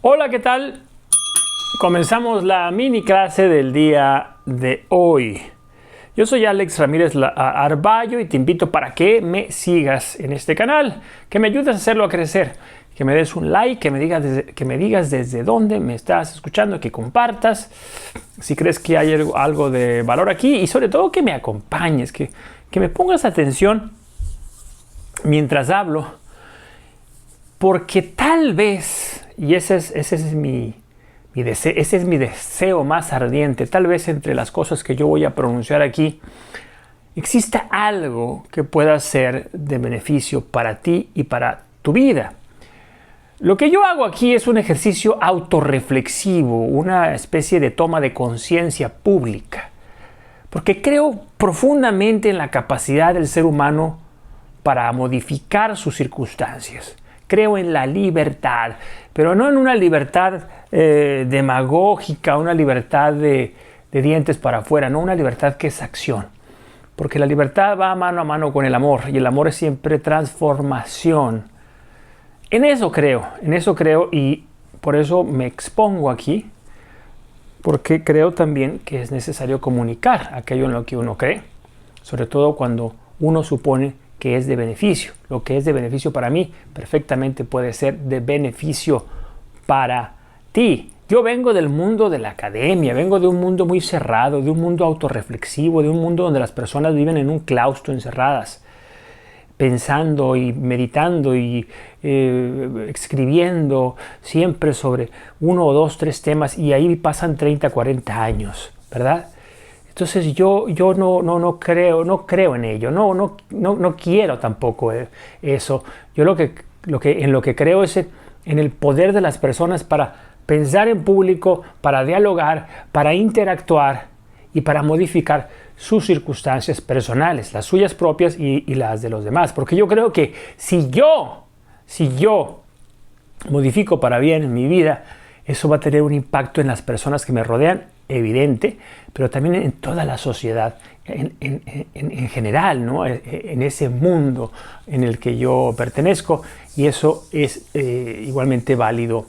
Hola, ¿qué tal? Comenzamos la mini clase del día de hoy. Yo soy Alex Ramírez Arballo y te invito para que me sigas en este canal, que me ayudes a hacerlo a crecer, que me des un like, que me digas desde dónde me estás escuchando, que compartas si crees que hay algo de valor aquí y sobre todo que me acompañes, que me pongas atención mientras hablo, porque tal vez, y ese es mi deseo más ardiente, tal vez entre las cosas que yo voy a pronunciar aquí, exista algo que pueda ser de beneficio para ti y para tu vida. Lo que yo hago aquí es un ejercicio autorreflexivo, una especie de toma de conciencia pública, porque creo profundamente en la capacidad del ser humano para modificar sus circunstancias. Creo en la libertad, pero no en una libertad demagógica, una libertad de dientes para afuera, no una libertad que es acción. Porque la libertad va mano a mano con el amor, y el amor es siempre transformación. En eso creo y por eso me expongo aquí, porque creo también que es necesario comunicar aquello en lo que uno cree, sobre todo cuando uno supone que es de beneficio. Lo que es de beneficio para mí perfectamente puede ser de beneficio para ti. Yo vengo del mundo de la academia, vengo de un mundo muy cerrado, de un mundo autorreflexivo, de un mundo donde las personas viven en un claustro encerradas, pensando y meditando y escribiendo siempre sobre 1 o 2, 3 temas, y ahí pasan 30, 40 años, ¿verdad? Entonces yo no creo en ello, no quiero tampoco eso. Yo en lo que creo es en el poder de las personas para pensar en público, para dialogar, para interactuar y para modificar sus circunstancias personales, las suyas propias y las de los demás. Porque yo creo que si yo modifico para bien mi vida, eso va a tener un impacto en las personas que me rodean, evidente, pero también en toda la sociedad, en general, ¿no? En ese mundo en el que yo pertenezco, y eso es igualmente válido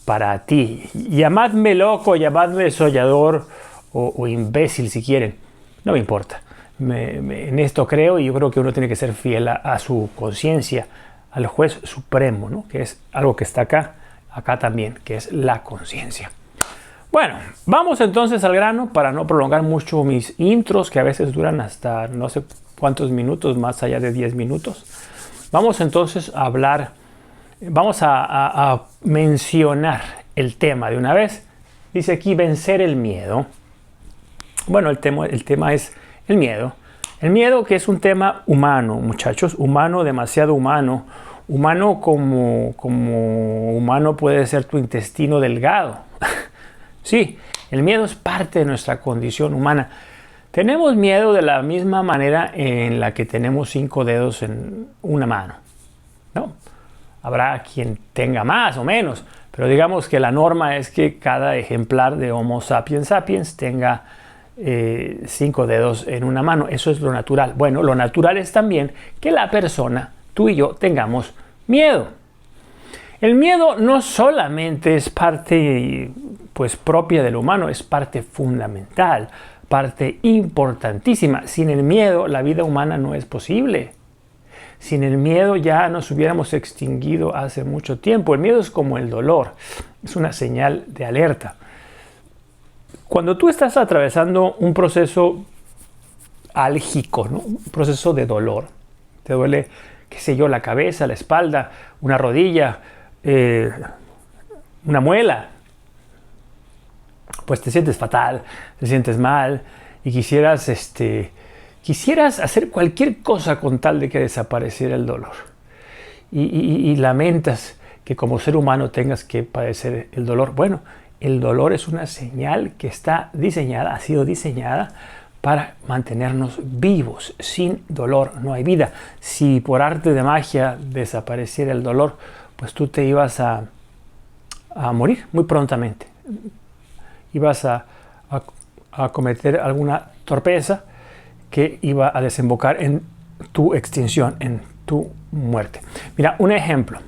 para ti. Llamadme loco, llamadme soñador o imbécil si quieren, no me importa. En esto creo, y yo creo que uno tiene que ser fiel a su conciencia, al juez supremo, ¿no? Que es algo que está acá también, que es la conciencia. Bueno, vamos entonces al grano para no prolongar mucho mis intros, que a veces duran hasta no sé cuántos minutos, más allá de 10 minutos. Vamos entonces a hablar, vamos a mencionar el tema de una vez. Dice aquí vencer el miedo. Bueno, el tema es el miedo. El miedo, que es un tema humano, muchachos, humano, demasiado humano. Humano como humano puede ser tu intestino delgado. Sí, el miedo es parte de nuestra condición humana. Tenemos miedo de la misma manera en la que tenemos 5 dedos en una mano, ¿no? Habrá quien tenga más o menos, pero digamos que la norma es que cada ejemplar de Homo sapiens sapiens tenga 5 dedos en una mano. Eso es lo natural. Bueno, lo natural es también que la persona, tú y yo, tengamos miedo. El miedo no solamente es parte propia del humano, es parte fundamental, parte importantísima. Sin el miedo la vida humana no es posible. Sin el miedo ya nos hubiéramos extinguido hace mucho tiempo. El miedo es como el dolor, es una señal de alerta. Cuando tú estás atravesando un proceso álgico, ¿no? Un proceso de dolor, te duele, qué sé yo, la cabeza, la espalda, una rodilla, una muela, pues te sientes fatal, te sientes mal y quisieras hacer cualquier cosa con tal de que desapareciera el dolor. Y lamentas que como ser humano tengas que padecer el dolor. Bueno, el dolor es una señal que ha sido diseñada para mantenernos vivos. Sin dolor no hay vida. Si por arte de magia desapareciera el dolor, pues tú te ibas a morir muy prontamente. Ibas a cometer alguna torpeza que iba a desembocar en tu extinción, en tu muerte. Mira, un ejemplo.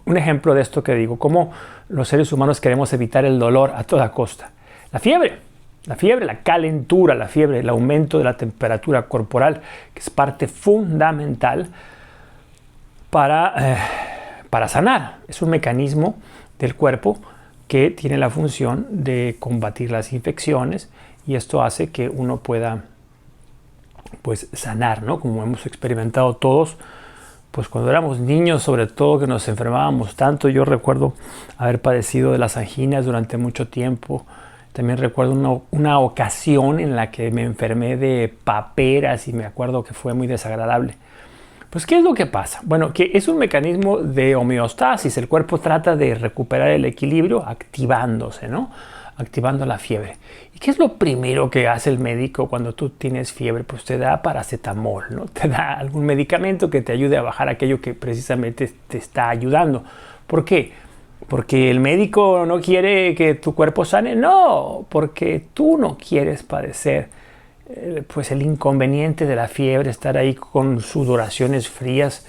un ejemplo de esto que digo, cómo los seres humanos queremos evitar el dolor a toda costa. La fiebre, la calentura, la fiebre, el aumento de la temperatura corporal, que es parte fundamental para sanar. Es un mecanismo del cuerpo que tiene la función de combatir las infecciones y esto hace que uno pueda pues sanar, ¿no? Como hemos experimentado todos, pues cuando éramos niños, sobre todo que nos enfermábamos tanto. Yo recuerdo haber padecido de las anginas durante mucho tiempo. También recuerdo una ocasión en la que me enfermé de paperas y me acuerdo que fue muy desagradable. Pues, ¿qué es lo que pasa? Bueno, que es un mecanismo de homeostasis. El cuerpo trata de recuperar el equilibrio activándose, ¿no? Activando la fiebre. ¿Y qué es lo primero que hace el médico cuando tú tienes fiebre? Pues te da paracetamol, ¿no? Te da algún medicamento que te ayude a bajar aquello que precisamente te está ayudando. ¿Por qué? ¿Porque el médico no quiere que tu cuerpo sane? No, porque tú no quieres padecer pues el inconveniente de la fiebre, estar ahí con sudoraciones frías,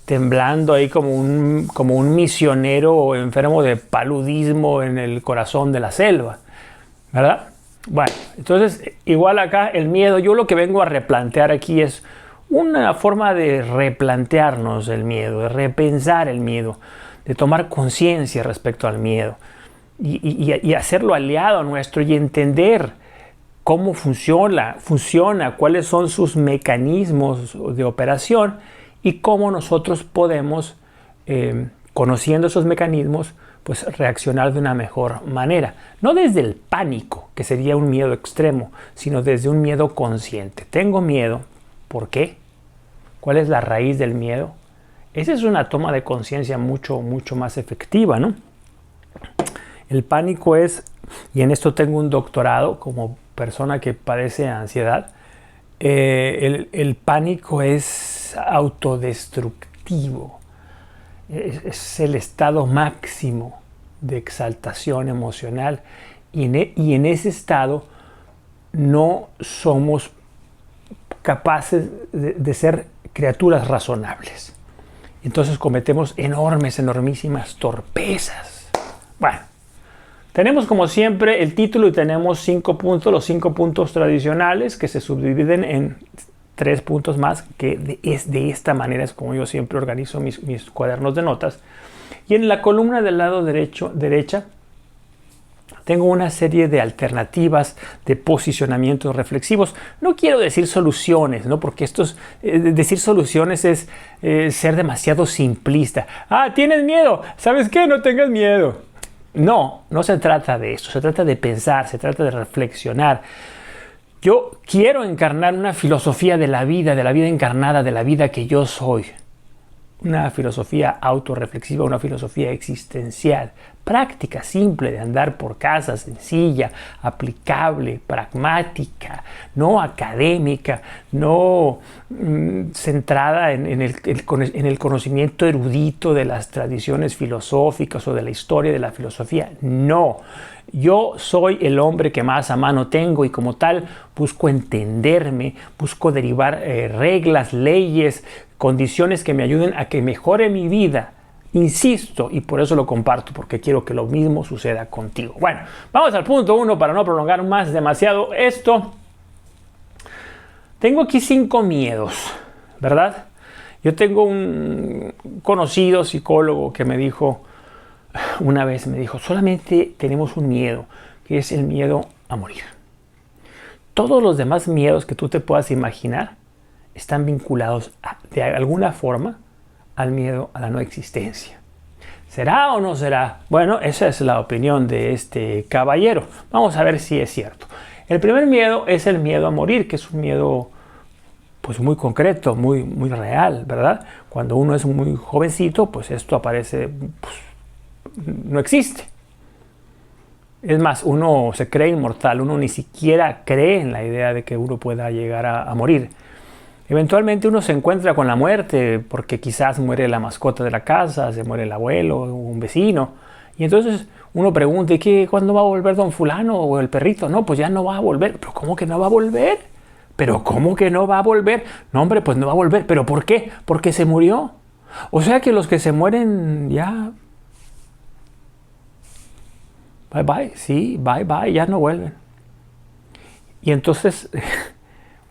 temblando ahí como un misionero enfermo de paludismo en el corazón de la selva, ¿verdad? Bueno, entonces igual acá el miedo, yo lo que vengo a replantear aquí es una forma de replantearnos el miedo, de repensar el miedo, de tomar conciencia respecto al miedo y hacerlo aliado nuestro y entender cómo funciona, cuáles son sus mecanismos de operación y cómo nosotros podemos, conociendo esos mecanismos, pues reaccionar de una mejor manera. No desde el pánico, que sería un miedo extremo, sino desde un miedo consciente. Tengo miedo, ¿por qué? ¿Cuál es la raíz del miedo? Esa es una toma de conciencia mucho más efectiva, ¿no? El pánico es, y en esto tengo un doctorado como persona que padece ansiedad, el pánico es autodestructivo. Es el estado máximo de exaltación emocional y en ese estado no somos capaces de ser criaturas razonables. Entonces cometemos enormísimas torpezas. Bueno, tenemos como siempre el título y tenemos 5 puntos, los 5 puntos tradicionales que se subdividen en 3 puntos más, que es de esta manera es como yo siempre organizo mis cuadernos de notas. Y en la columna del lado derecha tengo una serie de alternativas de posicionamientos reflexivos. No quiero decir soluciones, ¿no? Porque decir soluciones es ser demasiado simplista. Ah, ¿tienes miedo? ¿Sabes qué? No tengas miedo. No se trata de eso. Se trata de pensar, se trata de reflexionar. Yo quiero encarnar una filosofía de la vida encarnada, de la vida que yo soy. Una filosofía autorreflexiva, una filosofía existencial, práctica, simple, de andar por casa, sencilla, aplicable, pragmática, no académica, no centrada en el conocimiento erudito de las tradiciones filosóficas o de la historia de la filosofía. No. Yo soy el hombre que más a mano tengo y como tal busco entenderme, busco derivar reglas, leyes, condiciones que me ayuden a que mejore mi vida. Insisto, y por eso lo comparto, porque quiero que lo mismo suceda contigo. Bueno, vamos al punto 1 para no prolongar más demasiado esto. Tengo aquí 5 miedos, ¿verdad? Yo tengo un conocido psicólogo que me dijo, una vez me dijo, solamente tenemos un miedo, que es el miedo a morir. Todos los demás miedos que tú te puedas imaginar están vinculados de alguna forma al miedo a la no existencia. ¿Será o no será? Bueno, esa es la opinión de este caballero. Vamos a ver si es cierto. El primer miedo es el miedo a morir, que es un miedo pues muy concreto, muy real, ¿verdad? Cuando uno es muy jovencito, pues esto aparece, pues, no existe. Es más, uno se cree inmortal, uno ni siquiera cree en la idea de que uno pueda llegar a morir. Eventualmente uno se encuentra con la muerte porque quizás muere la mascota de la casa, se muere el abuelo o un vecino. Y entonces uno pregunta, ¿cuándo va a volver don fulano o el perrito? No, pues ya no va a volver. ¿Pero cómo que no va a volver? ¿Pero cómo que no va a volver? No, hombre, pues no va a volver. ¿Pero por qué? Porque se murió. O sea que los que se mueren ya, bye bye, sí, bye bye, ya no vuelven. Y entonces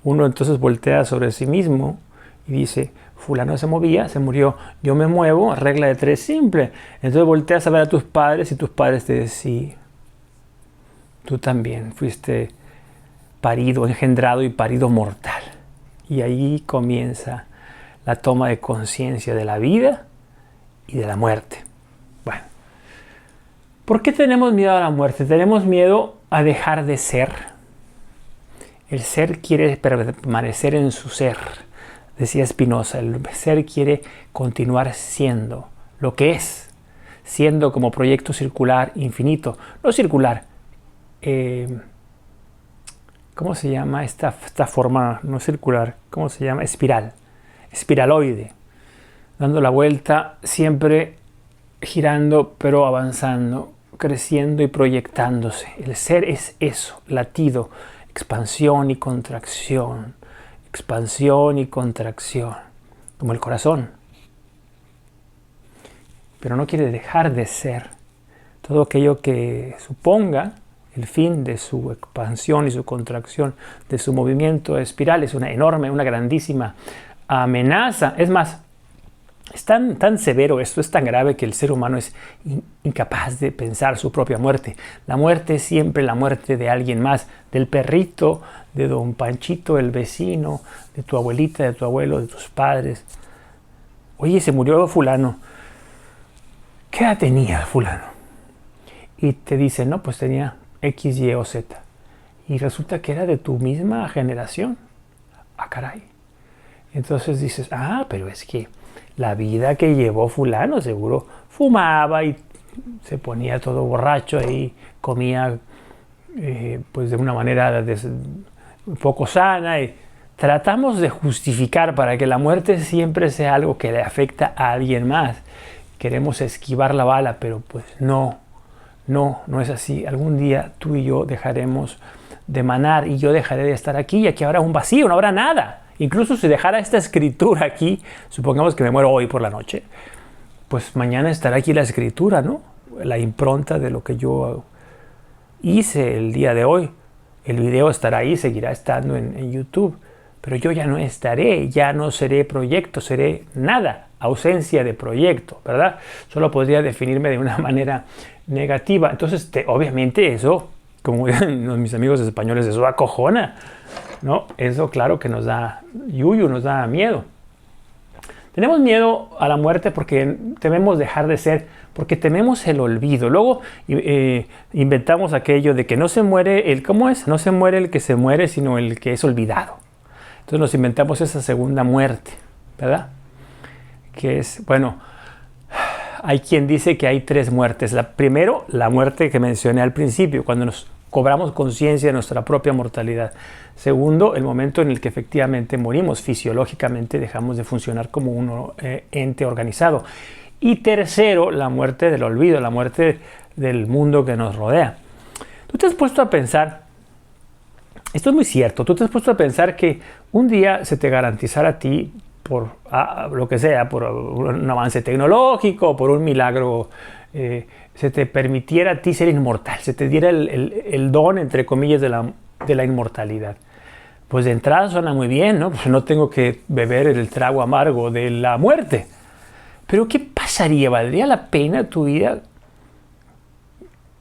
uno entonces voltea sobre sí mismo y dice, fulano se movía, se murió, yo me muevo, regla de tres simple. Entonces volteas a ver a tus padres y tus padres te dicen, sí, tú también fuiste parido, engendrado y parido mortal. Y ahí comienza la toma de conciencia de la vida y de la muerte. Bueno, ¿por qué tenemos miedo a la muerte? Tenemos miedo a dejar de ser. El ser quiere permanecer en su ser, decía Spinoza. El ser quiere continuar siendo lo que es, siendo como proyecto circular infinito. No circular, ¿cómo se llama esta forma no circular? ¿Cómo se llama? Espiral. Espiraloide. Dando la vuelta, siempre girando, pero avanzando, creciendo y proyectándose. El ser es eso, latido, expansión y contracción. Expansión y contracción. Como el corazón. Pero no quiere dejar de ser. Todo aquello que suponga el fin de su expansión y su contracción, de su movimiento espiral, es una enorme, una grandísima amenaza. Es más, es tan severo esto, es tan grave que el ser humano es incapaz de pensar su propia muerte. La muerte es siempre la muerte de alguien más, del perrito, de don Panchito, el vecino, de tu abuelita, de tu abuelo, de tus padres. Oye, se murió fulano. ¿Qué edad tenía fulano? Y te dicen, no, pues tenía X, Y o Z. Y resulta que era de tu misma generación. Ah, caray. Entonces dices, pero es que la vida que llevó fulano seguro fumaba y se ponía todo borracho y comía pues de una manera un poco sana. Y tratamos de justificar para que la muerte siempre sea algo que le afecta a alguien más. Queremos esquivar la bala, pero pues no es así. Algún día tú y yo dejaremos de emanar y yo dejaré de estar aquí y aquí habrá un vacío, no habrá nada. Incluso si dejara esta escritura aquí, supongamos que me muero hoy por la noche, pues mañana estará aquí la escritura, ¿no? La impronta de lo que yo hice el día de hoy. El video estará ahí, seguirá estando en YouTube, pero yo ya no estaré, ya no seré proyecto, seré nada, ausencia de proyecto, ¿verdad? Solo podría definirme de una manera negativa. Entonces, obviamente eso, como dicen mis amigos españoles, eso acojona, ¿no? Eso claro que nos da yuyu, nos da miedo. Tenemos miedo a la muerte porque tememos dejar de ser, porque tememos el olvido. Luego inventamos aquello de que no se muere el, ¿cómo es? No se muere el que se muere, sino el que es olvidado. Entonces nos inventamos esa segunda muerte, ¿verdad? Que es, bueno, hay quien dice que hay tres muertes. Primero, la muerte que mencioné al principio, cuando nos cobramos conciencia de nuestra propia mortalidad. Segundo, el momento en el que efectivamente morimos, fisiológicamente dejamos de funcionar como un ente organizado. Y tercero, la muerte del olvido, la muerte del mundo que nos rodea. ¿Tú te has puesto a pensar, esto es muy cierto, tú te has puesto a pensar que un día se te garantizara a ti, por lo que sea, por un avance tecnológico, por un milagro, se te permitiera a ti ser inmortal, se te diera el don, entre comillas, de la inmortalidad? Pues de entrada suena muy bien, ¿no? Pues no tengo que beber el trago amargo de la muerte. Pero ¿qué pasaría? ¿Valdría la pena tu vida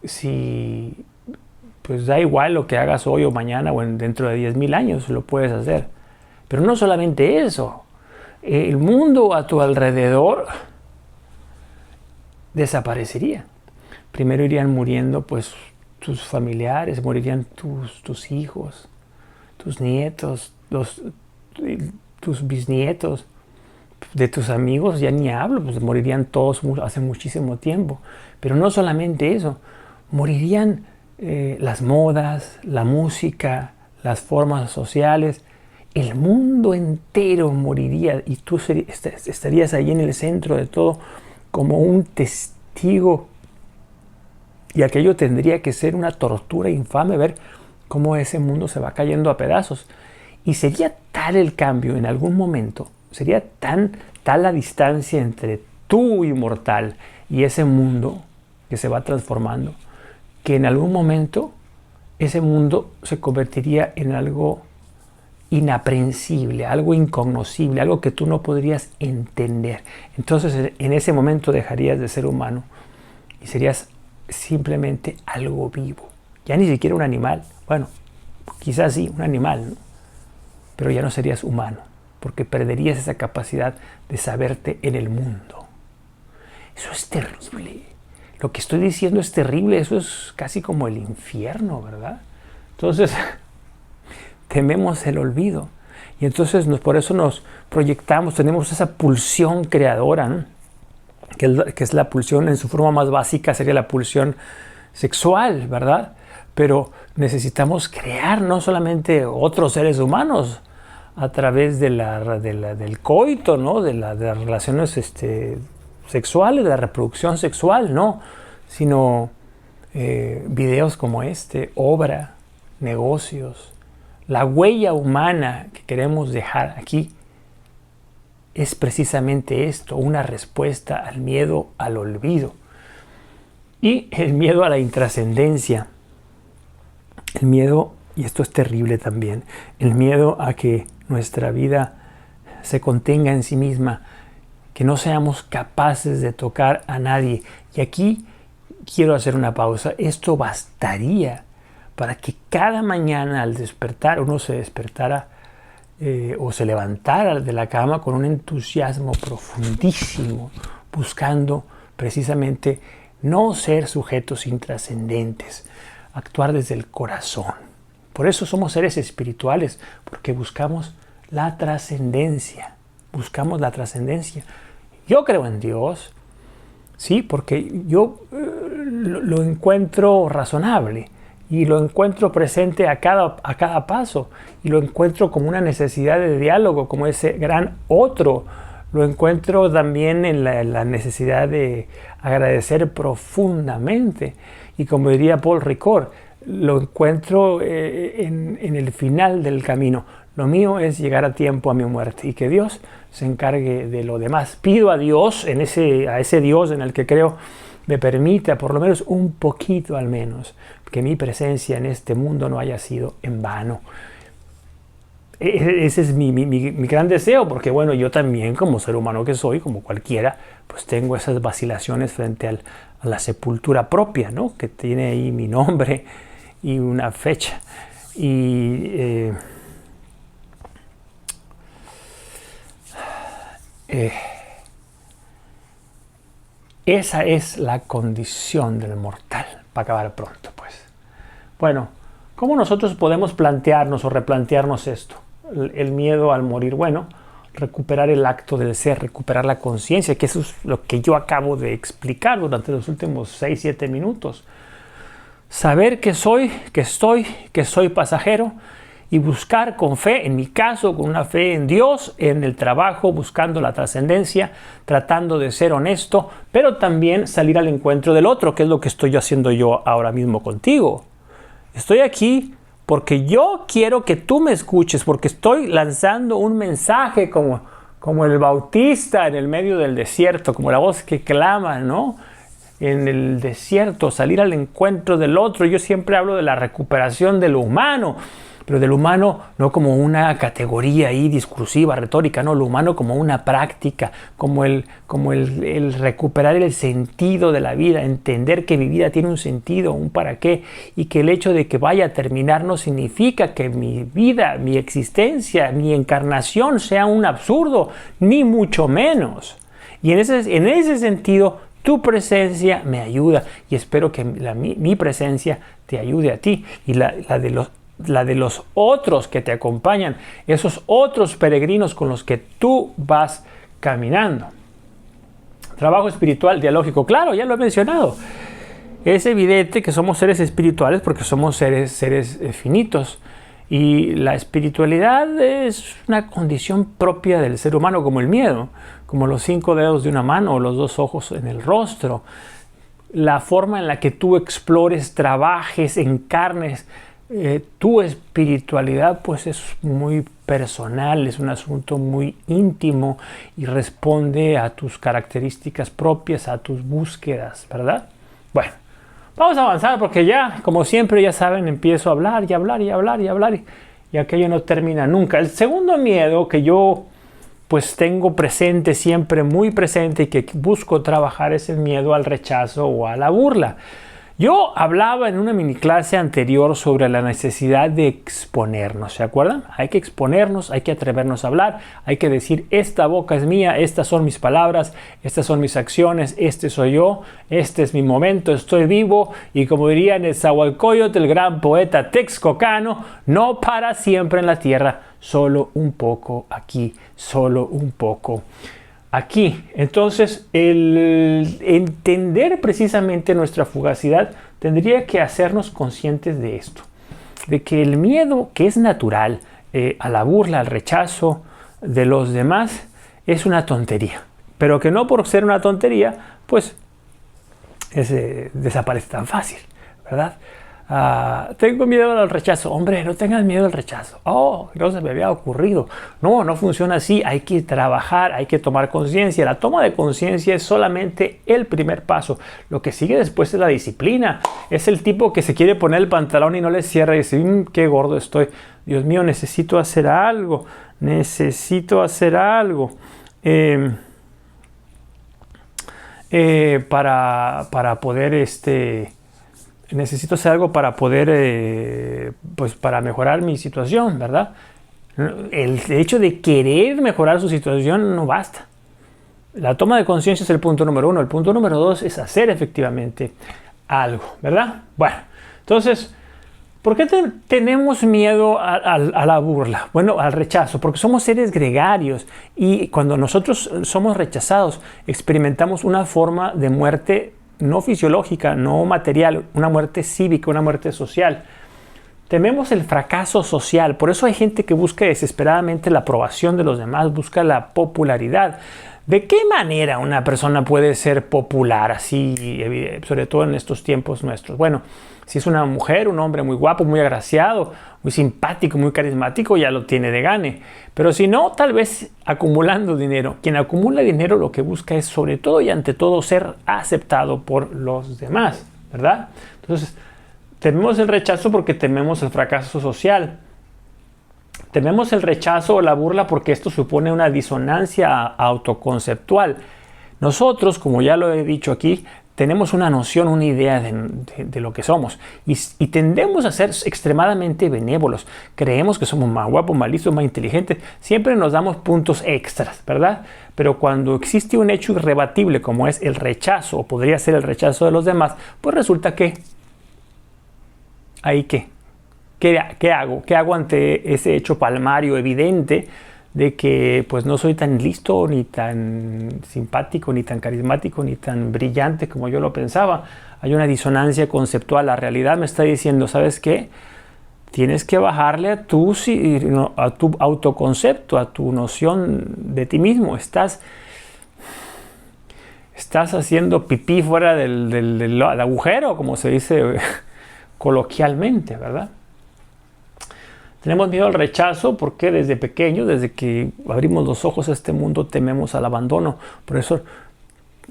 si, pues da igual lo que hagas hoy o mañana o dentro de 10,000 años, lo puedes hacer? Pero no solamente eso, el mundo a tu alrededor desaparecería. Primero irían muriendo pues tus familiares, morirían tus hijos, tus nietos, tus bisnietos. De tus amigos ya ni hablo, pues morirían todos hace muchísimo tiempo. Pero no solamente eso, morirían las modas, la música, las formas sociales. El mundo entero moriría y tú estarías ahí en el centro de todo como un testigo. Y aquello tendría que ser una tortura infame ver cómo ese mundo se va cayendo a pedazos. Y sería tal el cambio en algún momento, sería tan tal la distancia entre tú inmortal y ese mundo que se va transformando, que en algún momento ese mundo se convertiría en algo inaprensible, algo incognoscible, algo que tú no podrías entender. Entonces en ese momento dejarías de ser humano y serías simplemente algo vivo. Ya ni siquiera un animal. Bueno, quizás sí, un animal, ¿no? Pero ya no serías humano, porque perderías esa capacidad de saberte en el mundo. Eso es terrible. Lo que estoy diciendo es terrible, eso es casi como el infierno, ¿verdad? Entonces, tememos el olvido. Y entonces por eso nos proyectamos, tenemos esa pulsión creadora, ¿no? que es la pulsión en su forma más básica, sería la pulsión sexual, ¿verdad? Pero necesitamos crear no solamente otros seres humanos a través del coito, ¿no? de las relaciones sexuales, de la reproducción sexual, no, sino videos como obra, negocios, la huella humana que queremos dejar aquí es precisamente esto, una respuesta al miedo al olvido y el miedo a la intrascendencia, el miedo, y esto es terrible también, el miedo a que nuestra vida se contenga en sí misma, que no seamos capaces de tocar a nadie. Y aquí quiero hacer una pausa. Esto bastaría para que cada mañana al despertar uno se despertara o se levantara de la cama con un entusiasmo profundísimo, buscando precisamente no ser sujetos intrascendentes, actuar desde el corazón. Por eso somos seres espirituales, porque buscamos la trascendencia. Buscamos la trascendencia. Yo creo en Dios, sí, porque yo lo encuentro razonable y lo encuentro presente a cada paso y lo encuentro como una necesidad de diálogo, como ese gran otro. Lo encuentro también en la necesidad de agradecer profundamente y, como diría Paul Ricoeur, lo encuentro en el final del camino. Lo mío es llegar a tiempo a mi muerte y que Dios se encargue de lo demás. Pido a Dios, a ese Dios en el que creo, me permita por lo menos un poquito al menos que mi presencia en este mundo no haya sido en vano. Ese es mi gran deseo, porque bueno, yo también como ser humano que soy, como cualquiera, pues tengo esas vacilaciones frente a la sepultura propia, ¿no? Que tiene ahí mi nombre y una fecha. Y esa es la condición del mortal, para acabar pronto, pues. Bueno, ¿cómo nosotros podemos plantearnos o replantearnos esto? El miedo al morir. Bueno, recuperar el acto del ser, recuperar la conciencia, que eso es lo que yo acabo de explicar durante los últimos 6-7 minutos. Saber que soy pasajero y buscar con fe, en mi caso, con una fe en Dios, en el trabajo, buscando la trascendencia, tratando de ser honesto, pero también salir al encuentro del otro, que es lo que estoy haciendo yo ahora mismo contigo. Estoy aquí porque yo quiero que tú me escuches, porque estoy lanzando un mensaje como el Bautista en el medio del desierto, como la voz que clama, ¿no? En el desierto, salir al encuentro del otro. Yo siempre hablo de la recuperación de lo humano, pero del humano no como una categoría ahí discursiva, retórica, no, lo humano como una práctica, como el recuperar el sentido de la vida, entender que mi vida tiene un sentido, un para qué, y que el hecho de que vaya a terminar no significa que mi vida, mi existencia, mi encarnación sea un absurdo, ni mucho menos. Y en ese sentido, tu presencia me ayuda, y espero que mi presencia te ayude a ti, y la de los otros que te acompañan, esos otros peregrinos con los que tú vas caminando. Trabajo espiritual dialógico, claro, ya lo he mencionado. Es evidente que somos seres espirituales porque somos seres finitos, y la espiritualidad es una condición propia del ser humano, como el miedo, como los 5 dedos de una mano o los 2 ojos en el rostro. La forma en la que tú explores, trabajes, encarnes tu espiritualidad pues es muy personal, es un asunto muy íntimo y responde a tus características propias, a tus búsquedas, ¿verdad? Bueno, vamos a avanzar porque ya, como siempre, ya saben, empiezo a hablar y hablar y hablar y hablar y aquello no termina nunca. El segundo miedo que yo pues tengo presente, siempre muy presente y que busco trabajar es el miedo al rechazo o a la burla. Yo hablaba en una mini clase anterior sobre la necesidad de exponernos, ¿se acuerdan? Hay que exponernos, hay que atrevernos a hablar, hay que decir, esta boca es mía, estas son mis palabras, estas son mis acciones, este soy yo, este es mi momento, estoy vivo, y como diría Nezahualcóyotl, el gran poeta texcocano, no para siempre en la tierra, solo un poco aquí, solo un poco aquí. Entonces, el entender precisamente nuestra fugacidad tendría que hacernos conscientes de esto, de que el miedo, que es natural, a la burla, al rechazo de los demás, es una tontería, pero que no por ser una tontería, pues desaparece tan fácil, ¿verdad? Tengo miedo al rechazo. Hombre, no tengas miedo al rechazo. Oh, no se me había ocurrido. No, no funciona así. Hay que trabajar, hay que tomar conciencia. La toma de conciencia es solamente el primer paso. Lo que sigue después es la disciplina. Es el tipo que se quiere poner el pantalón y no le cierra y dice, qué gordo estoy. Dios mío, necesito hacer algo. Necesito hacer algo. Para poder necesito hacer algo para poder, pues para mejorar mi situación, ¿verdad? El hecho de querer mejorar su situación no basta. La toma de conciencia es el punto número 1. El punto número 2 es hacer efectivamente algo, ¿verdad? Bueno, entonces, ¿por qué tenemos miedo a la burla? Bueno, al rechazo, porque somos seres gregarios y cuando nosotros somos rechazados, experimentamos una forma de muerte no fisiológica, no material, una muerte cívica, una muerte social. Tememos el fracaso social, por eso hay gente que busca desesperadamente la aprobación de los demás, busca la popularidad. ¿De qué manera una persona puede ser popular así, sobre todo en estos tiempos nuestros? Bueno, si es una mujer, un hombre muy guapo, muy agraciado, muy simpático, muy carismático, ya lo tiene de gane. Pero si no, tal vez acumulando dinero. Quien acumula dinero lo que busca es sobre todo y ante todo ser aceptado por los demás, ¿verdad? Entonces, tememos el rechazo porque tememos el fracaso social. Tememos el rechazo o la burla porque esto supone una disonancia autoconceptual. Nosotros, como ya lo he dicho aquí, tenemos una noción, una idea de lo que somos y tendemos a ser extremadamente benévolos. Creemos que somos más guapos, más listos, más inteligentes. Siempre nos damos puntos extras, ¿verdad? Pero cuando existe un hecho irrebatible como es el rechazo, o podría ser el rechazo de los demás, pues resulta que... ¿ahí qué? ¿Qué hago? ¿Qué hago ante ese hecho palmario evidente de que pues no soy tan listo, ni tan simpático, ni tan carismático, ni tan brillante como yo lo pensaba? Hay una disonancia conceptual. La realidad me está diciendo, ¿sabes qué? Tienes que bajarle a tu autoconcepto, a tu noción de ti mismo. Estás haciendo pipí fuera del agujero, como se dice coloquialmente, ¿verdad? Tenemos miedo al rechazo porque desde pequeño, desde que abrimos los ojos a este mundo, tememos al abandono. Por eso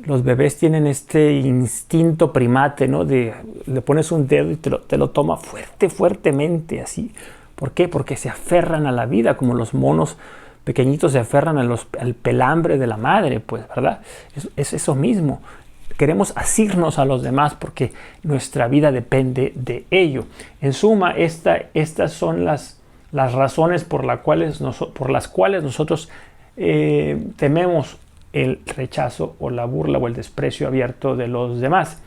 los bebés tienen este instinto primate, ¿no? Le pones un dedo y te lo toma fuertemente, así. ¿Por qué? Porque se aferran a la vida, como los monos pequeñitos se aferran al pelambre de la madre, pues, ¿verdad? Es eso mismo. Queremos asirnos a los demás porque nuestra vida depende de ello. En suma, estas son las razones por las cuales nosotros tememos el rechazo o la burla o el desprecio abierto de los demás.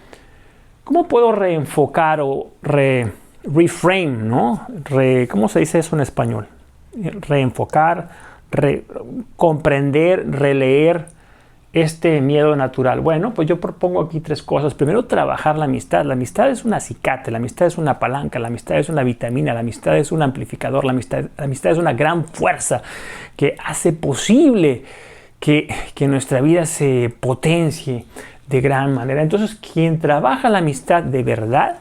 ¿Cómo puedo reenfocar o reframe, ¿no? ¿Cómo se dice eso en español? Reenfocar, comprender, releer este miedo natural. Bueno, pues yo propongo aquí 3 cosas. Primero, trabajar la amistad. La amistad es un acicate, la amistad es una palanca, la amistad es una vitamina, la amistad es un amplificador, la amistad es una gran fuerza que hace posible que nuestra vida se potencie de gran manera. Entonces, quien trabaja la amistad de verdad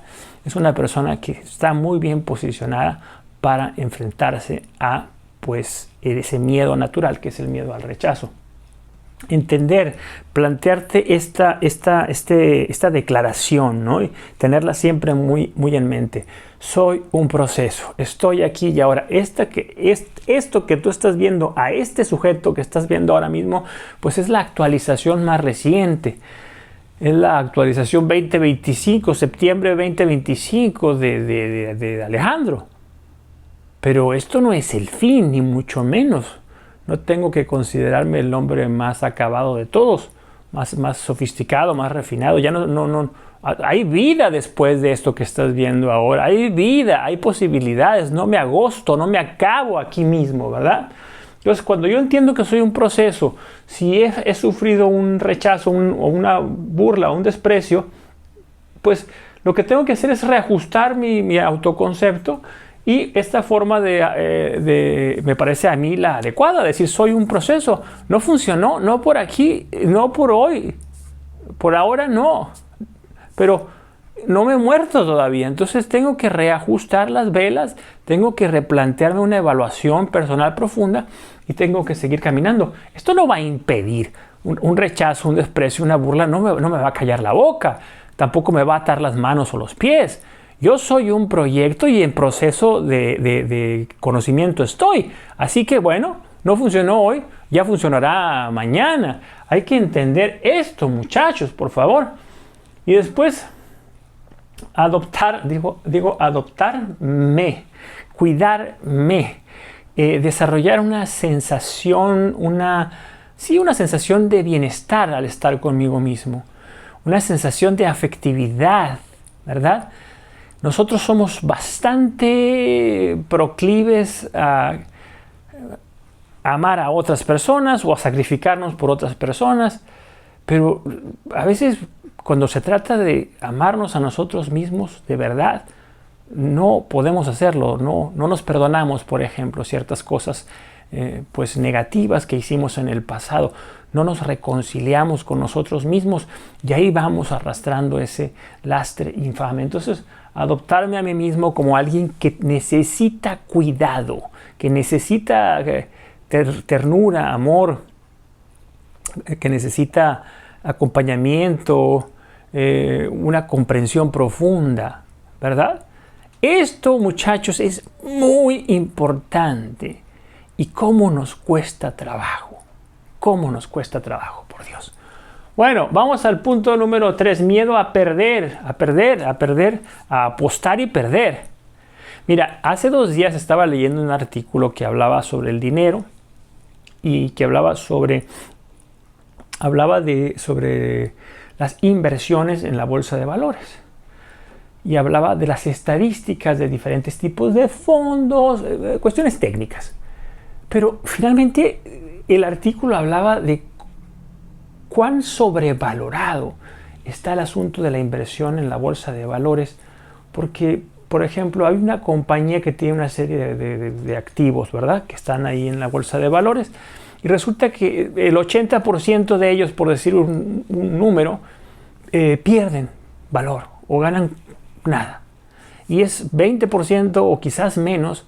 es una persona que está muy bien posicionada para enfrentarse a pues ese miedo natural que es el miedo al rechazo. Entender, plantearte esta declaración, ¿no? Y tenerla siempre muy en mente. Soy un proceso, estoy aquí y ahora. Esto que tú estás viendo, a este sujeto que estás viendo ahora mismo, pues es la actualización más reciente. Es la actualización 2025, septiembre 2025 de Alejandro. Pero esto no es el fin, ni mucho menos. No tengo que considerarme el hombre más acabado de todos, más sofisticado, más refinado. Ya no. Hay vida después de esto que estás viendo ahora. Hay vida, hay posibilidades. No me agosto, no me acabo aquí mismo, ¿verdad? Entonces, cuando yo entiendo que soy un proceso, si he sufrido un rechazo, o una burla, un desprecio, pues lo que tengo que hacer es reajustar mi autoconcepto. Y esta forma me parece a mí la adecuada, decir soy un proceso. No funcionó, no por aquí, no por hoy, por ahora no. Pero no me he muerto todavía, entonces tengo que reajustar las velas, tengo que replantearme una evaluación personal profunda y tengo que seguir caminando. Esto no va a impedir un rechazo, un desprecio, una burla, no me va a callar la boca, tampoco me va a atar las manos o los pies. Yo soy un proyecto y en proceso de conocimiento estoy. Así que bueno, no funcionó hoy, ya funcionará mañana. Hay que entender esto, muchachos, por favor. Y después, adoptarme, cuidarme, desarrollar una sensación, una sensación de bienestar al estar conmigo mismo. Una sensación de afectividad, ¿verdad? Nosotros somos bastante proclives a amar a otras personas o a sacrificarnos por otras personas, pero a veces cuando se trata de amarnos a nosotros mismos de verdad, no podemos hacerlo, no nos perdonamos, por ejemplo, ciertas cosas pues negativas que hicimos en el pasado, no nos reconciliamos con nosotros mismos y ahí vamos arrastrando ese lastre infame. Entonces, adoptarme a mí mismo como alguien que necesita cuidado, que necesita ternura, amor, que necesita acompañamiento, una comprensión profunda, ¿verdad? Esto, muchachos, es muy importante. ¿Y cómo nos cuesta trabajo? ¿Cómo nos cuesta trabajo, por Dios? Bueno, vamos al punto número 3. Miedo a perder, a apostar y perder. Mira, hace 2 días estaba leyendo un artículo que hablaba sobre el dinero y que hablaba sobre las inversiones en la bolsa de valores. Y hablaba de las estadísticas de diferentes tipos de fondos, cuestiones técnicas. Pero finalmente el artículo hablaba de cuán sobrevalorado está el asunto de la inversión en la bolsa de valores, porque, por ejemplo, hay una compañía que tiene una serie de activos, ¿verdad?, que están ahí en la bolsa de valores, y resulta que el 80% de ellos, por decir un número, pierden valor o ganan nada. Y es 20% o quizás menos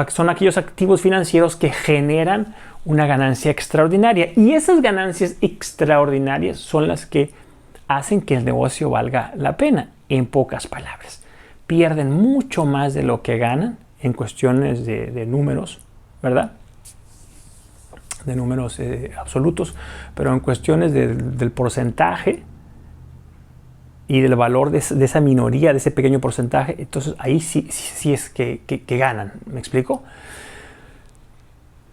son aquellos activos financieros que generan una ganancia extraordinaria. Y esas ganancias extraordinarias son las que hacen que el negocio valga la pena. En pocas palabras, pierden mucho más de lo que ganan en cuestiones de números, ¿verdad? De números absolutos, pero en cuestiones del porcentaje y del valor de esa minoría, de ese pequeño porcentaje, entonces ahí sí es que ganan. ¿Me explico?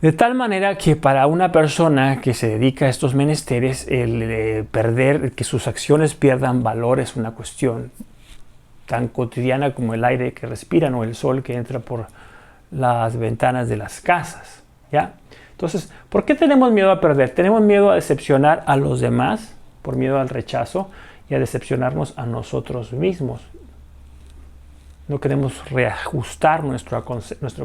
De tal manera que para una persona que se dedica a estos menesteres, que sus acciones pierdan valor es una cuestión tan cotidiana como el aire que respiran o el sol que entra por las ventanas de las casas, ¿ya? Entonces, ¿por qué tenemos miedo a perder? Tenemos miedo a decepcionar a los demás, por miedo al rechazo, y a decepcionarnos a nosotros mismos. No queremos reajustar nuestro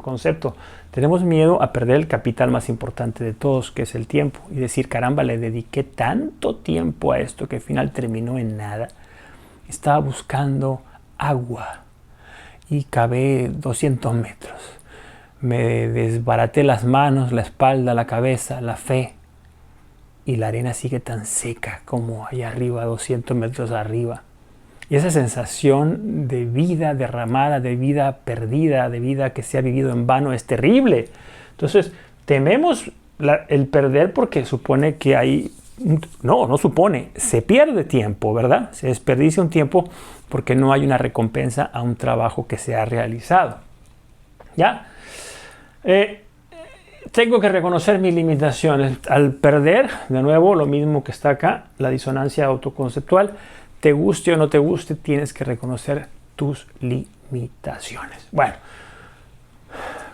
concepto. Tenemos miedo a perder el capital más importante de todos, que es el tiempo. Y decir, caramba, le dediqué tanto tiempo a esto que al final terminó en nada. Estaba buscando agua y cavé 200 metros. Me desbaraté las manos, la espalda, la cabeza, la fe, y la arena sigue tan seca como allá arriba, 200 metros arriba. Y esa sensación de vida derramada, de vida perdida, de vida que se ha vivido en vano es terrible. Entonces, tememos el perder porque supone que hay... No supone, se pierde tiempo, ¿verdad? Se desperdicia un tiempo porque no hay una recompensa a un trabajo que se ha realizado. ¿Ya? Tengo que reconocer mis limitaciones. Al perder, de nuevo, lo mismo que está acá, la disonancia autoconceptual, te guste o no te guste, tienes que reconocer tus limitaciones. Bueno,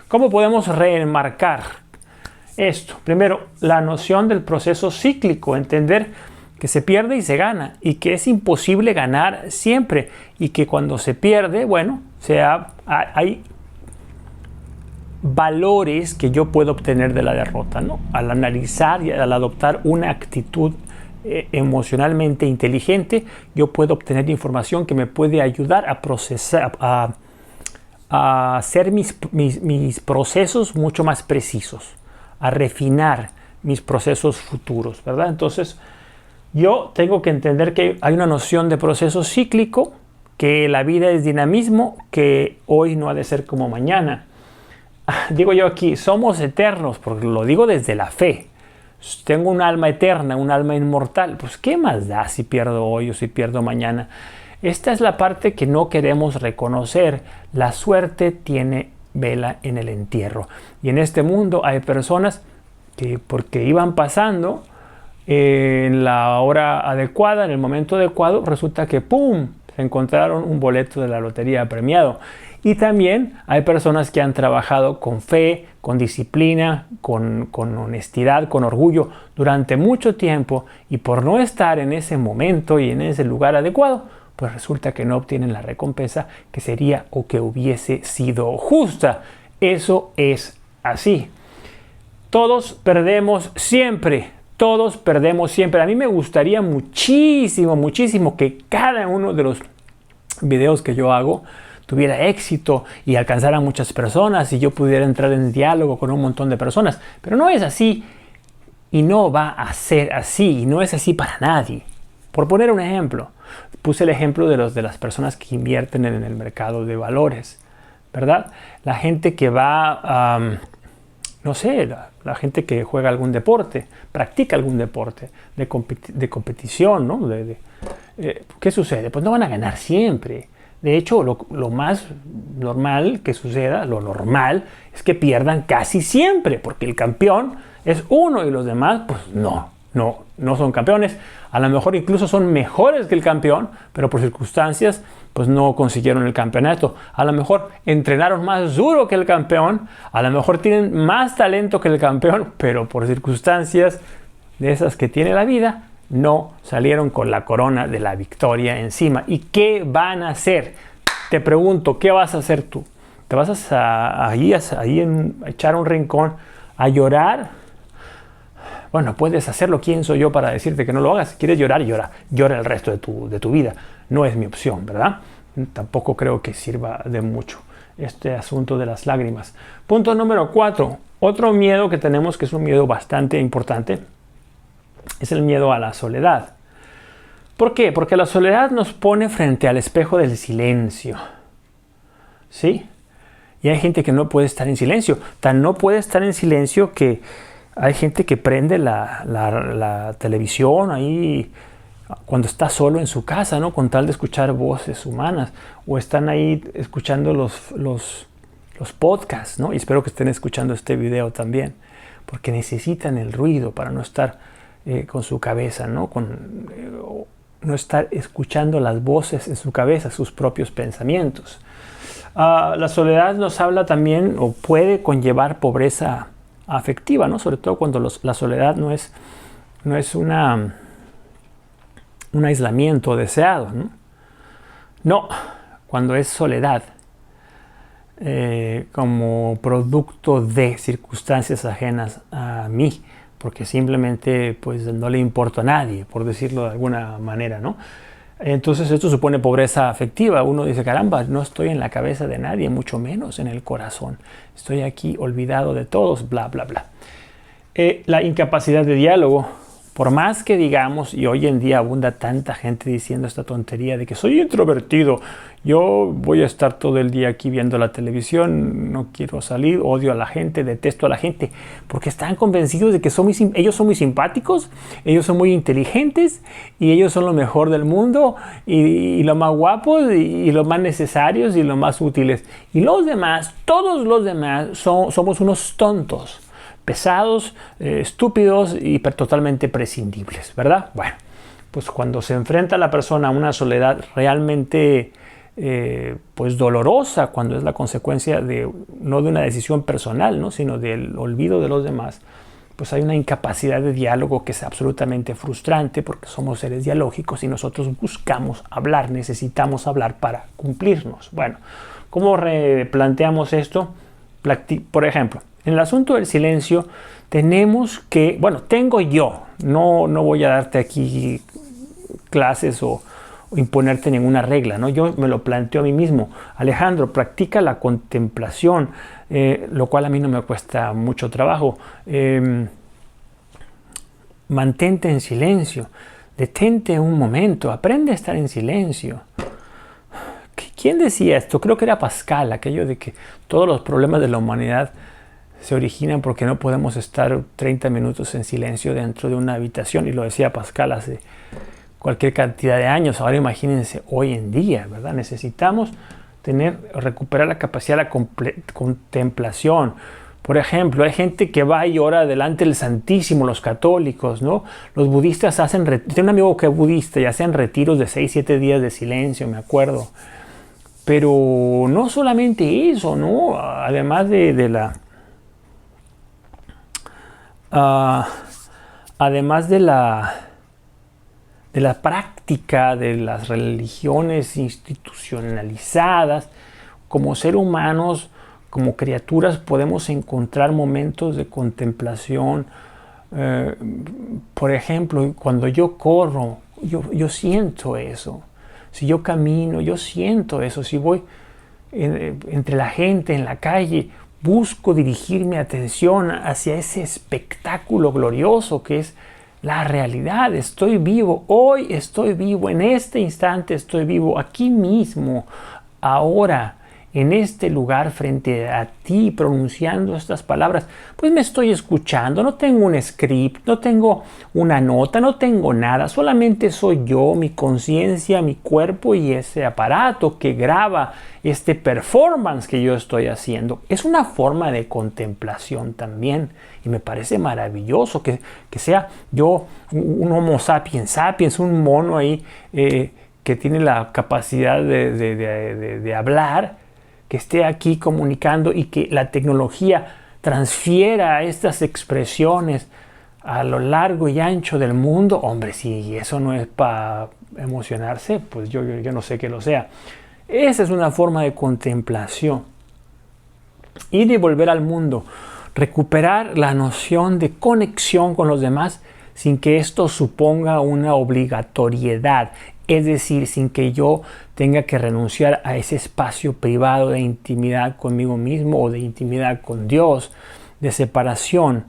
¿cómo podemos reenmarcar esto? Primero, la noción del proceso cíclico, entender que se pierde y se gana y que es imposible ganar siempre y que cuando se pierde, bueno, hay valores que yo puedo obtener de la derrota, ¿no? Al analizar y al adoptar una actitud emocionalmente inteligente, yo puedo obtener información que me puede ayudar a procesar, a hacer mis procesos mucho más precisos, a refinar mis procesos futuros, ¿verdad? Entonces, yo tengo que entender que hay una noción de proceso cíclico, que la vida es dinamismo, que hoy no ha de ser como mañana. Digo yo aquí, somos eternos, porque lo digo desde la fe. Tengo un alma eterna, un alma inmortal. Pues, ¿qué más da si pierdo hoy o si pierdo mañana? Esta es la parte que no queremos reconocer. La suerte tiene vela en el entierro. Y en este mundo hay personas que, porque iban pasando en la hora adecuada, en el momento adecuado, resulta que ¡pum!, se encontraron un boleto de la lotería premiado. Y también hay personas que han trabajado con fe, con disciplina, con honestidad, con orgullo durante mucho tiempo, y por no estar en ese momento y en ese lugar adecuado, pues resulta que no obtienen la recompensa que sería o que hubiese sido justa. Eso es así. Todos perdemos siempre. Todos perdemos siempre. A mí me gustaría muchísimo que cada uno de los videos que yo hago tuviera éxito y alcanzara a muchas personas y yo pudiera entrar en diálogo con un montón de personas. Pero no es así y no va a ser así y no es así para nadie. Por poner un ejemplo, puse el ejemplo de las personas que invierten en el mercado de valores, ¿verdad? La gente que va no sé, la gente que juega algún deporte, practica algún deporte de competición, ¿no? ¿Qué sucede? Pues no van a ganar siempre. De hecho, lo más normal que suceda, lo normal, es que pierdan casi siempre, porque el campeón es uno y los demás, pues no son campeones. A lo mejor incluso son mejores que el campeón, pero por circunstancias, pues no consiguieron el campeonato. A lo mejor entrenaron más duro que el campeón, a lo mejor tienen más talento que el campeón, pero por circunstancias de esas que tiene la vida, no salieron con la corona de la victoria encima. ¿Y qué van a hacer? Te pregunto, ¿qué vas a hacer tú? ¿Te vas a echar a un rincón a llorar? Bueno, puedes hacerlo. ¿Quién soy yo para decirte que no lo hagas? Si quieres llorar, llora el resto de tu vida. No es mi opción, ¿verdad? Tampoco creo que sirva de mucho este asunto de las lágrimas. Punto número 4. Otro miedo que tenemos, que es un miedo bastante importante, es el miedo a la soledad. ¿Por qué? Porque la soledad nos pone frente al espejo del silencio. ¿Sí? Y hay gente que no puede estar en silencio. Tan no puede estar en silencio que hay gente que prende la televisión ahí cuando está solo en su casa, ¿no? Con tal de escuchar voces humanas. O están ahí escuchando los podcasts, ¿no? Y espero que estén escuchando este video también. Porque necesitan el ruido para no estar con su cabeza, ¿no? No estar escuchando las voces en su cabeza, sus propios pensamientos. La soledad nos habla también, o puede conllevar pobreza afectiva, ¿no? Sobre todo cuando la soledad no es un aislamiento deseado, ¿no? No, cuando es soledad como producto de circunstancias ajenas a mí, porque simplemente pues no le importa a nadie, por decirlo de alguna manera, ¿no? Entonces esto supone pobreza afectiva. Uno dice, caramba, no estoy en la cabeza de nadie, mucho menos en el corazón. Estoy aquí olvidado de todos, bla, bla, bla. La incapacidad de diálogo. Por más que digamos, y hoy en día abunda tanta gente diciendo esta tontería de que soy introvertido, yo voy a estar todo el día aquí viendo la televisión, no quiero salir, odio a la gente, detesto a la gente, porque están convencidos de que ellos son muy simpáticos, ellos son muy inteligentes y ellos son lo mejor del mundo y lo más guapos y lo más necesarios y lo más útiles. Y los demás, todos los demás, somos unos tontos, pesados, estúpidos y totalmente prescindibles, ¿verdad? Bueno, pues cuando se enfrenta la persona a una soledad realmente pues dolorosa, cuando es la consecuencia no de una decisión personal, ¿no? Sino del olvido de los demás, pues hay una incapacidad de diálogo que es absolutamente frustrante porque somos seres dialógicos y nosotros buscamos hablar, necesitamos hablar para cumplirnos. Bueno, ¿cómo replanteamos esto? Por ejemplo, en el asunto del silencio tenemos que, tengo yo, no voy a darte aquí clases o imponerte ninguna regla, ¿no? Yo me lo planteo a mí mismo. Alejandro, practica la contemplación, lo cual a mí no me cuesta mucho trabajo. Mantente en silencio, detente un momento, aprende a estar en silencio. ¿Quién decía esto? Creo que era Pascal, aquello de que todos los problemas de la humanidad se originan porque no podemos estar 30 minutos en silencio dentro de una habitación, y lo decía Pascal hace cualquier cantidad de años. Ahora imagínense hoy en día, ¿verdad? Necesitamos recuperar la capacidad de la contemplación. Por ejemplo, hay gente que va y ora delante del Santísimo, los católicos, ¿no? Los budistas tengo un amigo que es budista y hacen retiros de 6-7 días de silencio, me acuerdo. Pero no solamente eso, ¿no? Además de la práctica de las religiones institucionalizadas, como seres humanos, como criaturas, podemos encontrar momentos de contemplación. Por ejemplo, cuando yo corro, yo siento eso. Si yo camino, yo siento eso. Si voy entre la gente en la calle, busco dirigir mi atención hacia ese espectáculo glorioso que es la realidad. Estoy vivo, hoy estoy vivo, en este instante estoy vivo, aquí mismo, ahora, en este lugar frente a ti, pronunciando estas palabras. Pues me estoy escuchando, no tengo un script, no tengo una nota, no tengo nada, solamente soy yo, mi conciencia, mi cuerpo y ese aparato que graba este performance que yo estoy haciendo. Es una forma de contemplación también, y me parece maravilloso que sea yo un Homo sapiens sapiens, un mono ahí que tiene la capacidad de hablar, que esté aquí comunicando y que la tecnología transfiera estas expresiones a lo largo y ancho del mundo. Hombre, si eso no es para emocionarse, pues yo no sé qué lo sea. Esa es una forma de contemplación. Y de volver al mundo, recuperar la noción de conexión con los demás sin que esto suponga una obligatoriedad. Es decir, sin que yo tenga que renunciar a ese espacio privado de intimidad conmigo mismo o de intimidad con Dios, de separación.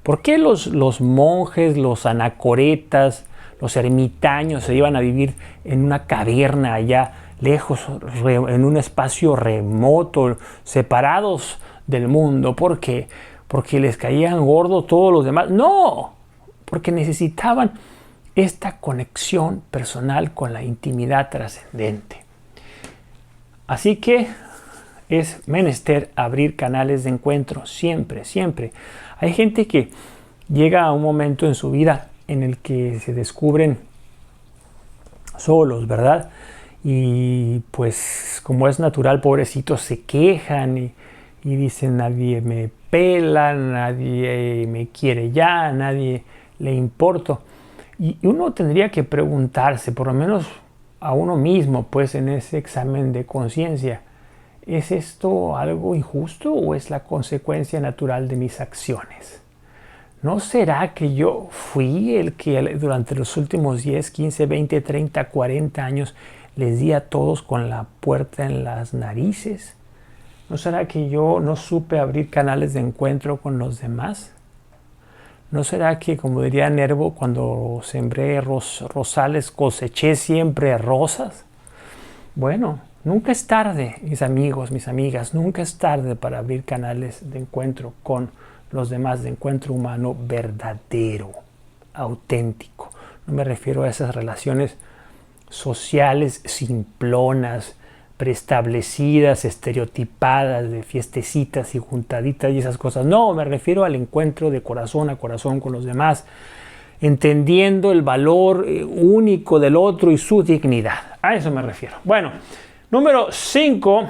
¿Por qué los monjes, los anacoretas, los ermitaños se iban a vivir en una caverna allá lejos, en un espacio remoto, separados del mundo? ¿Por qué? ¿Porque les caían gordos todos los demás? No, porque necesitaban esta conexión personal con la intimidad trascendente. Así que es menester abrir canales de encuentro siempre, siempre. Hay gente que llega a un momento en su vida en el que se descubren solos, ¿verdad? Y pues como es natural, pobrecitos, se quejan y dicen: nadie me pela, nadie me quiere ya, nadie le importo. Y uno tendría que preguntarse, por lo menos a uno mismo, pues en ese examen de conciencia: ¿es esto algo injusto o es la consecuencia natural de mis acciones? ¿no será que yo fui el que durante los últimos 10, 15, 20, 30, 40 años les di a todos con la puerta en las narices? ¿No será que yo no supe abrir canales de encuentro con los demás? ¿No será que, como diría Nervo, cuando sembré rosales coseché siempre rosas? Bueno, nunca es tarde, mis amigos, mis amigas, nunca es tarde para abrir canales de encuentro con los demás, de encuentro humano verdadero, auténtico. No me refiero a esas relaciones sociales simplonas, preestablecidas, estereotipadas, de fiestecitas y juntaditas y esas cosas. No, me refiero al encuentro de corazón a corazón con los demás, entendiendo el valor único del otro y su dignidad. A eso me refiero. Bueno, número 5.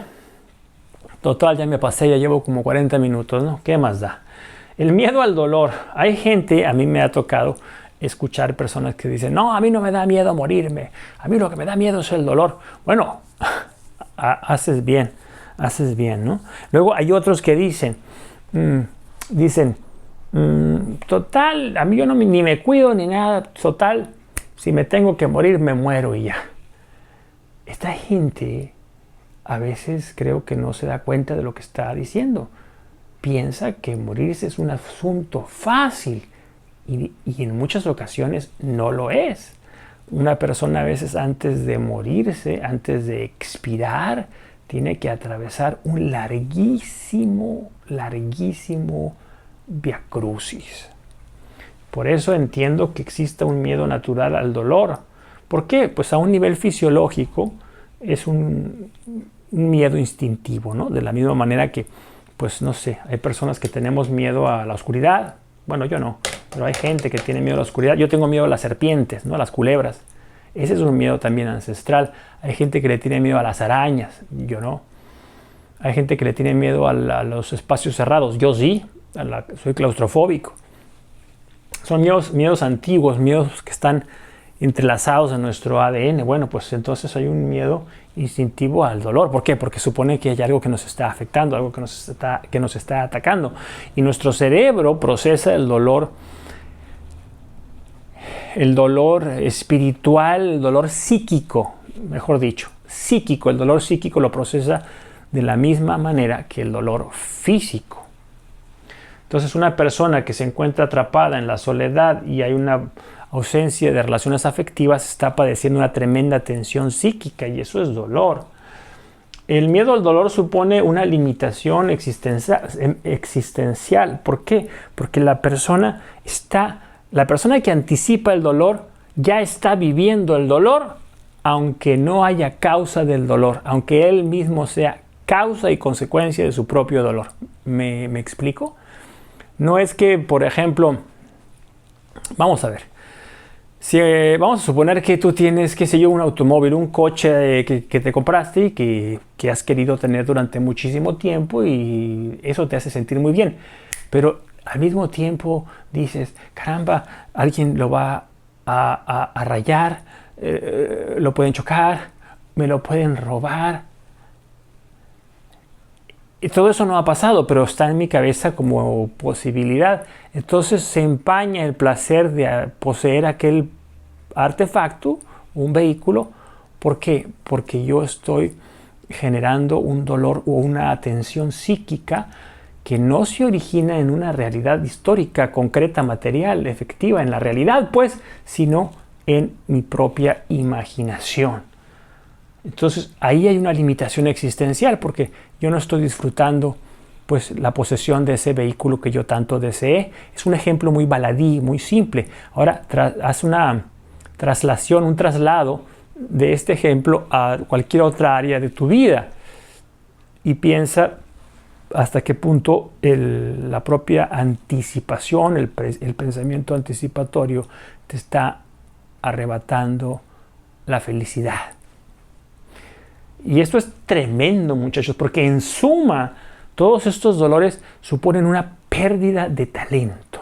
Total, ya me pasé, ya llevo como 40 minutos, ¿no? ¿Qué más da? El miedo al dolor. Hay gente, a mí me ha tocado escuchar personas que dicen, no, a mí no me da miedo morirme, a mí lo que me da miedo es el dolor. Bueno, haces bien, ¿no? Luego hay otros que dicen, total, a mí yo ni me cuido ni nada, total, si me tengo que morir, me muero y ya. Esta gente a veces creo que no se da cuenta de lo que está diciendo. Piensa que morirse es un asunto fácil y en muchas ocasiones no lo es. Una persona a veces antes de morirse, antes de expirar, tiene que atravesar un larguísimo viacrucis. Por eso entiendo que exista un miedo natural al dolor. ¿Por qué? Pues a un nivel fisiológico es un miedo instintivo, ¿no? De la misma manera que, pues no sé, hay personas que tenemos miedo a la oscuridad. Bueno, yo no, pero hay gente que tiene miedo a la oscuridad. Yo tengo miedo a las serpientes, ¿no? A las culebras. Ese es un miedo también ancestral. Hay gente que le tiene miedo a las arañas, yo no. Hay gente que le tiene miedo a los espacios cerrados, yo sí, soy claustrofóbico. Son miedos antiguos, miedos que están entrelazados en nuestro ADN. Bueno, pues entonces hay un miedo instintivo al dolor. ¿Por qué? Porque supone que hay algo que nos está afectando, algo que nos está atacando. Y nuestro cerebro procesa el dolor espiritual, el dolor psíquico, mejor dicho, psíquico. El dolor psíquico lo procesa de la misma manera que el dolor físico. Entonces, una persona que se encuentra atrapada en la soledad y hay una ausencia de relaciones afectivas está padeciendo una tremenda tensión psíquica y eso es dolor. El miedo al dolor supone una limitación existencial. ¿Por qué? Porque la persona que anticipa el dolor ya está viviendo el dolor, aunque no haya causa del dolor, aunque él mismo sea causa y consecuencia de su propio dolor. ¿Me explico? No es que, por ejemplo, vamos a ver, vamos a suponer que tú tienes, qué sé yo, un automóvil, un coche que te compraste y que has querido tener durante muchísimo tiempo y eso te hace sentir muy bien. Pero al mismo tiempo dices, caramba, alguien lo va a rayar, lo pueden chocar, me lo pueden robar. Y todo eso no ha pasado, pero está en mi cabeza como posibilidad. Entonces se empaña el placer de poseer aquel artefacto, un vehículo. ¿Por qué? Porque yo estoy generando un dolor o una tensión psíquica que no se origina en una realidad histórica, concreta, material, efectiva, en la realidad, pues, sino en mi propia imaginación. Entonces, ahí hay una limitación existencial porque yo no estoy disfrutando pues, la posesión de ese vehículo que yo tanto deseé. Es un ejemplo muy baladí, muy simple. Ahora, haz una traslación, un traslado de este ejemplo a cualquier otra área de tu vida y piensa hasta qué punto la propia anticipación, el pensamiento anticipatorio te está arrebatando la felicidad. Y esto es tremendo, muchachos, porque en suma todos estos dolores suponen una pérdida de talento.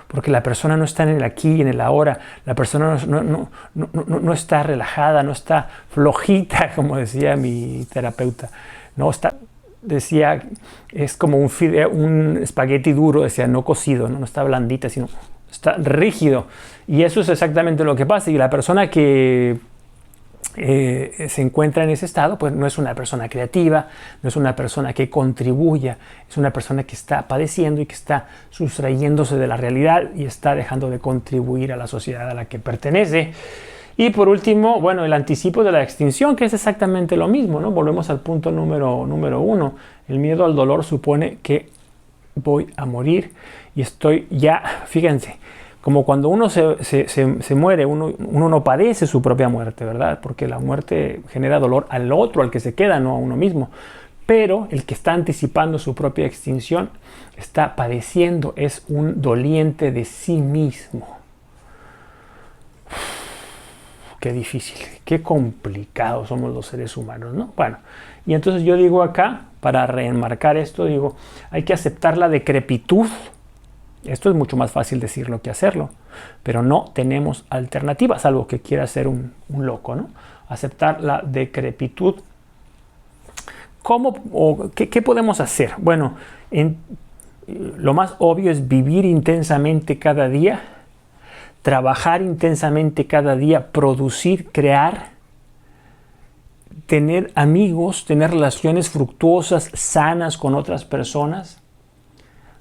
Porque la persona no está en el aquí y en el ahora, la persona no está relajada, no está flojita, como decía mi terapeuta, no está decía, es como un espagueti duro, decía, no cocido, no está blandita, sino está rígido. Y eso es exactamente lo que pasa. Y la persona que se encuentra en ese estado, pues no es una persona creativa, no es una persona que contribuya, es una persona que está padeciendo y que está sustrayéndose de la realidad y está dejando de contribuir a la sociedad a la que pertenece. Y por último, bueno, el anticipo de la extinción, que es exactamente lo mismo, ¿no? Volvemos al punto número uno. El miedo al dolor supone que voy a morir y estoy ya, fíjense, como cuando uno se muere, uno no padece su propia muerte, ¿verdad? Porque la muerte genera dolor al otro, al que se queda, no a uno mismo. Pero el que está anticipando su propia extinción está padeciendo, es un doliente de sí mismo. Qué difícil, qué complicados somos los seres humanos, ¿no? Bueno, y entonces yo digo acá, para reenmarcar esto, digo, hay que aceptar la decrepitud. Esto es mucho más fácil decirlo que hacerlo, pero no tenemos alternativa, salvo que quiera ser un loco, ¿no? Aceptar la decrepitud. ¿Cómo o qué podemos hacer? Bueno, lo más obvio es vivir intensamente cada día, trabajar intensamente cada día, producir, crear, tener amigos, tener relaciones fructuosas, sanas con otras personas,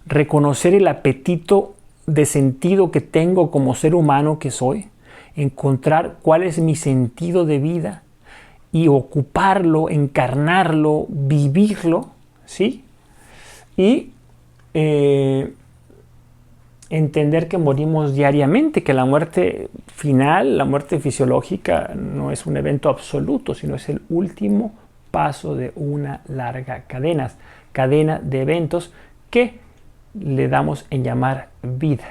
reconocer el apetito de sentido que tengo como ser humano que soy, encontrar cuál es mi sentido de vida y ocuparlo, encarnarlo, vivirlo, ¿sí? Y entender que morimos diariamente, que la muerte final, la muerte fisiológica, no es un evento absoluto, sino es el último paso de una larga cadena de eventos que le damos en llamar vida.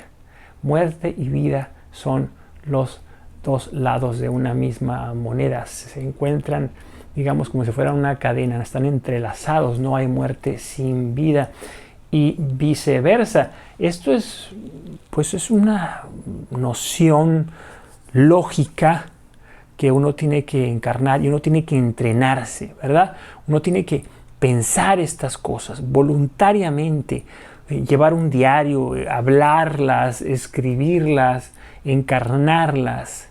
Muerte y vida son los dos lados de una misma moneda. Se encuentran, digamos, como si fueran una cadena, están entrelazados, no hay muerte sin vida y viceversa. Esto es, pues es una noción lógica que uno tiene que encarnar y uno tiene que entrenarse, ¿verdad? Uno tiene que pensar estas cosas voluntariamente, llevar un diario, hablarlas, escribirlas, encarnarlas.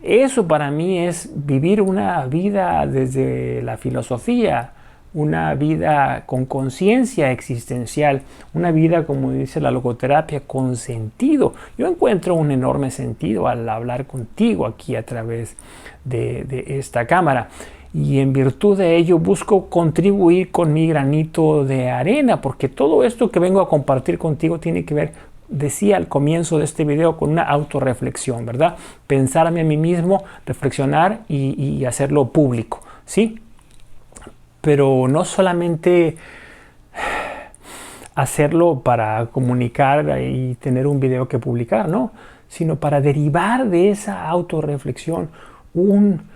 Eso para mí es vivir una vida desde la filosofía, una vida con conciencia existencial, una vida, como dice la logoterapia, con sentido. Yo encuentro un enorme sentido al hablar contigo aquí a través de esta cámara. Y en virtud de ello busco contribuir con mi granito de arena, porque todo esto que vengo a compartir contigo tiene que ver, decía al comienzo de este video, con una autorreflexión, ¿verdad? Pensarme a mí mismo, reflexionar y hacerlo público, ¿sí? Pero no solamente hacerlo para comunicar y tener un video que publicar, ¿no? Sino para derivar de esa autorreflexión un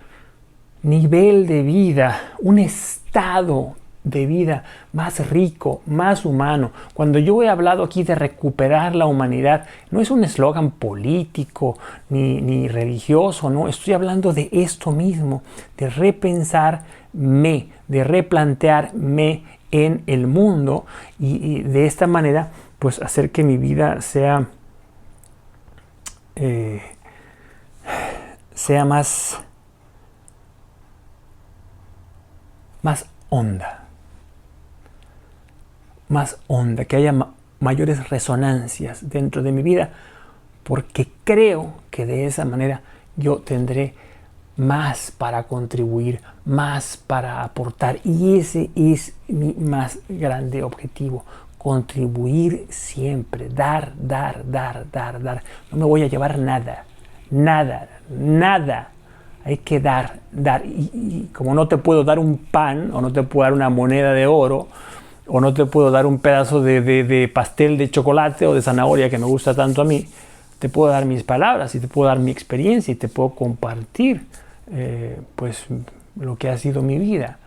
nivel de vida, un estado de vida más rico, más humano. Cuando yo he hablado aquí de recuperar la humanidad, no es un eslogan político ni religioso, no, estoy hablando de esto mismo, de repensarme, de replantearme en el mundo y de esta manera pues hacer que mi vida sea más honda, que haya mayores resonancias dentro de mi vida, porque creo que de esa manera yo tendré más para contribuir, más para aportar, y ese es mi más grande objetivo, contribuir siempre, dar. No me voy a llevar nada. Hay que dar. Y como no te puedo dar un pan, o no te puedo dar una moneda de oro, o no te puedo dar un pedazo de pastel de chocolate o de zanahoria que me gusta tanto a mí, te puedo dar mis palabras y te puedo dar mi experiencia y te puedo compartir pues lo que ha sido mi vida.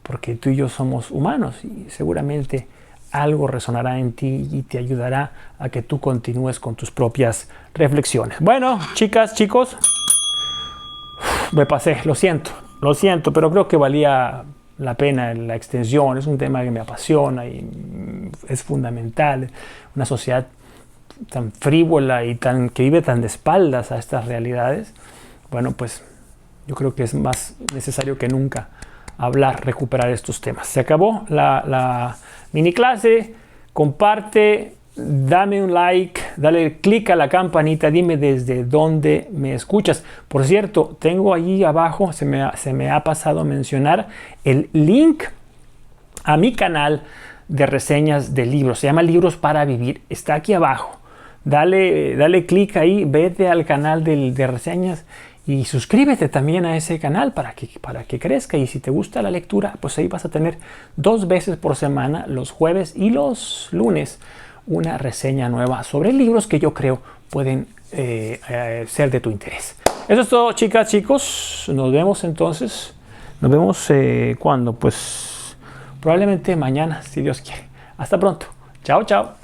Porque tú y yo somos humanos y seguramente algo resonará en ti y te ayudará a que tú continúes con tus propias reflexiones. Bueno, chicas, chicos, me pasé, lo siento, pero creo que valía la pena la extensión. Es un tema que me apasiona y es fundamental. Una sociedad tan frívola y que vive tan de espaldas a estas realidades, bueno, pues yo creo que es más necesario que nunca recuperar estos temas. Se acabó la mini clase. Comparte, dame un like, dale click a la campanita, dime desde dónde me escuchas. Por cierto, tengo allí abajo, se me ha pasado a mencionar, el link a mi canal de reseñas de libros. Se llama Libros para Vivir. Está aquí abajo. Dale clic ahí, vete al canal de reseñas y suscríbete también a ese canal para que crezca. Y si te gusta la lectura, pues ahí vas a tener 2 veces por semana, los jueves y los lunes, una reseña nueva sobre libros que yo creo pueden ser de tu interés. Eso es todo, chicas, chicos. Nos vemos entonces. Nos vemos ¿cuándo? Pues probablemente mañana, si Dios quiere. Hasta pronto. Chao, chao.